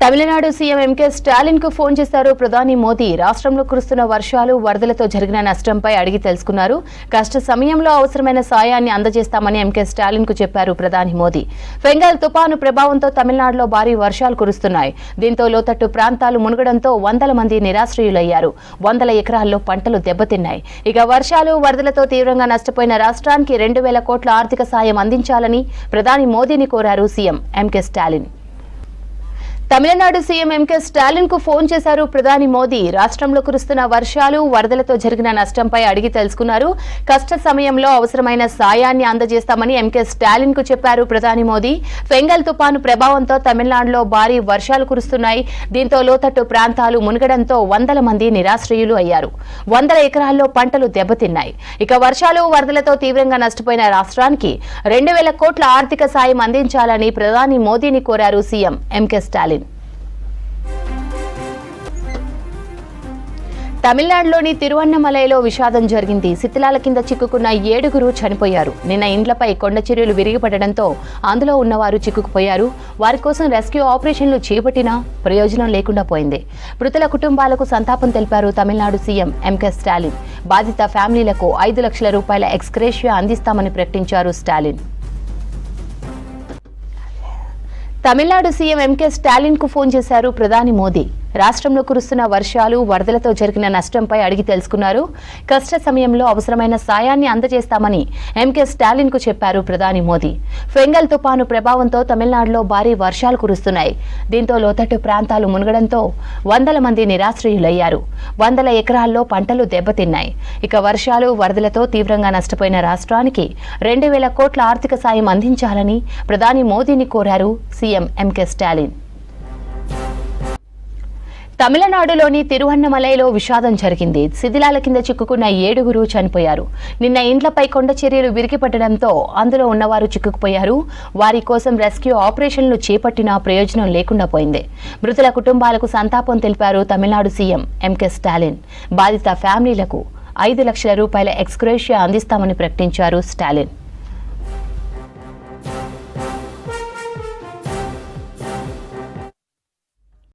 Tamil Nadu CM MK Stalin కు phone చేశారు ప్రధాని మోదీ. రాష్ట్రంలో కురుస్తున్న వర్షాలు, వరదలతో జరిగిన నష్టంపై అడిగి తెలుసుకున్నారు. కష్ట సమయంలో అవసరమైన సాయాన్ని అందజేస్తామని ఎంకే స్టాలిన్ కు చెప్పారు ప్రధాని మోదీ. ఫెంగల్ తుపాను ప్రభావంతో తమిళనాడులో భారీ వర్షాలు కురుస్తున్నాయి. దీంతో లోతట్టు ప్రాంతాలు మునగడంతో వందల మంది నిరాశ్రయులయ్యారు. వందల ఎకరాల్లో పంటలు దెబ్బతిన్నాయి. ఇక వర్షాలు, వరదలతో తీవ్రంగా నష్టపోయిన రాష్ట్రానికి 2,000 కోట్ల ఆర్థిక సాయం అందించాలని ప్రధాని మోదీని కోరారు సీఎం ఎంకే స్టాలిన్. తమిళనాడు సీఎం ఎంకే స్టాలిన్ కు ఫోన్ చేశారు ప్రధాని మోదీ. రాష్ట్రంలో కురుస్తున్న వర్షాలు, వరదలతో జరిగిన నష్టంపై అడిగి తెలుసుకున్నారు. కష్ట సమయంలో అవసరమైన సాయాన్ని అందజేస్తామని ఎంకే స్టాలిన్ కు చెప్పారు ప్రధాని మోదీ. ఫెంగల్ తుపాను ప్రభావంతో తమిళనాడులో భారీ వర్షాలు కురుస్తున్నాయి. దీంతో లోతట్టు ప్రాంతాలు మునగడంతో వందల మంది నిరాశ్రయులు అయ్యారు. వందల ఎకరాల్లో పంటలు దెబ్బతిన్నాయి. ఇక వర్షాలు, వరదలతో తీవ్రంగా నష్టపోయిన రాష్ట్రానికి 2,000 కోట్ల ఆర్థిక సాయం అందించాలని ప్రధాని మోదీని కోరారు సీఎం ఎంకే స్టాలిన్. తమిళనాడులోని తిరువన్నమలైలో విషాదం జరిగింది. శిథిలాల కింద చిక్కుకున్న 7 చనిపోయారు. నిన్న ఇండ్లపై కొండ చర్యలు విరిగిపడడంతో అందులో ఉన్నవారు చిక్కుకుపోయారు. వారి కోసం రెస్క్యూ ఆపరేషన్లు చేపట్టినా ప్రయోజనం లేకుండా పోయింది. మృతుల కుటుంబాలకు సంతాపం తెలిపారు తమిళనాడు సీఎం ఎంకే స్టాలిన్. బాధిత ఫ్యామిలీలకు 5 లక్షల రూపాయల ఎక్స్గ్రేషియా అందిస్తామని ప్రకటించారు స్టాలిన్. తమిళనాడు సీఎం ఎంకే స్టాలిన్ కు ఫోన్ చేశారు ప్రధాని మోదీ. రాష్ట్రంలో కురుస్తున్న వర్షాలు, వరదలతో జరిగిన నష్టంపై అడిగి తెలుసుకున్నారు. కష్ట సమయంలో అవసరమైన సాయాన్ని అందజేస్తామని ఎంకే స్టాలిన్ కు చెప్పారు ప్రధాని మోదీ. ఫెంగల్ తుపాను ప్రభావంతో తమిళనాడులో భారీ వర్షాలు కురుస్తున్నాయి. దీంతో లోతట్టు ప్రాంతాలు మునగడంతో వందల మంది నిరాశ్రయులయ్యారు. వందల ఎకరాల్లో పంటలు దెబ్బతిన్నాయి. ఇక వర్షాలు, వరదలతో తీవ్రంగా నష్టపోయిన రాష్ట్రానికి 2,000 కోట్ల ఆర్థిక సాయం అందించాలని ప్రధాని మోదీని కోరారు సీఎం ఎంకే స్టాలిన్. తమిళనాడులోని తిరువన్నమలైలో విషాదం జరిగింది. శిథిలాల కింద చిక్కుకున్న 7 చనిపోయారు. నిన్న ఇండ్లపై కొండ చర్యలు విరిగిపడడంతో అందులో ఉన్నవారు చిక్కుకుపోయారు. వారి కోసం రెస్క్యూ ఆపరేషన్లు చేపట్టినా ప్రయోజనం లేకుండా పోయింది. మృతుల కుటుంబాలకు సంతాపం తెలిపారు తమిళనాడు సీఎం ఎంకే స్టాలిన్. బాధిత ఫ్యామిలీలకు 5 లక్షల రూపాయల ఎక్స్గ్రేషియా అందిస్తామని ప్రకటించారు స్టాలిన్.